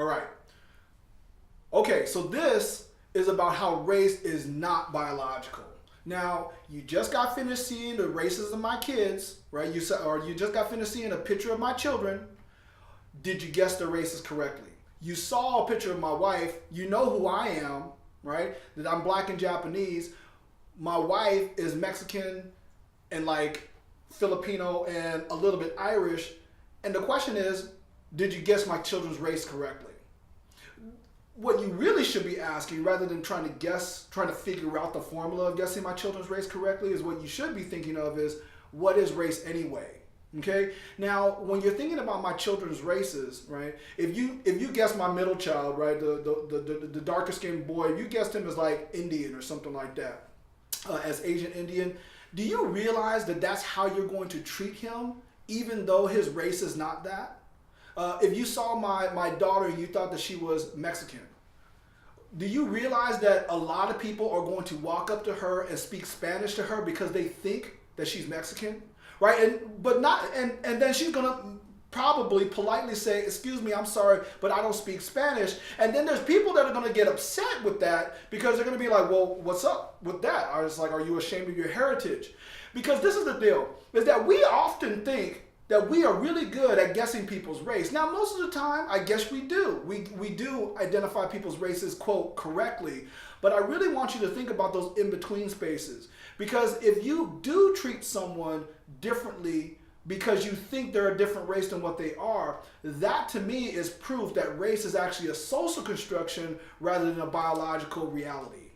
All right. Okay, so this is about how race is not biological. Now, you just got finished seeing the races of my kids, right? You said, or you just got finished seeing a picture of my children. Did you guess the races correctly? You saw a picture of my wife. You know who I am, right? That I'm black and Japanese. My wife is Mexican and like Filipino and a little bit Irish. And the question is, did you guess my children's race correctly? What you really should be asking, rather than trying to figure out the formula of guessing my children's race correctly, is what you should be thinking of is, what is race anyway? Okay. Now, when you're thinking about my children's races, right? If you guess my middle child, right, the darker skinned boy, if you guessed him as like Indian or something like that, as Asian Indian, do you realize that that's how you're going to treat him, even though his race is not that? If you saw my daughter and you thought that she was Mexican, do you realize that a lot of people are going to walk up to her and speak Spanish to her because they think that she's Mexican, right? And then she's gonna probably politely say, "Excuse me, I'm sorry, but I don't speak Spanish." And then there's people that are gonna get upset with that because they're gonna be like, "Well, what's up with that?" I was like, "Are you ashamed of your heritage?" Because this is the deal: is that we often think that we are really good at guessing people's race. Now, most of the time, I guess we do. We do identify people's races, quote, correctly. But I really want you to think about those in-between spaces. Because if you do treat someone differently because you think they're a different race than what they are, that to me is proof that race is actually a social construction rather than a biological reality.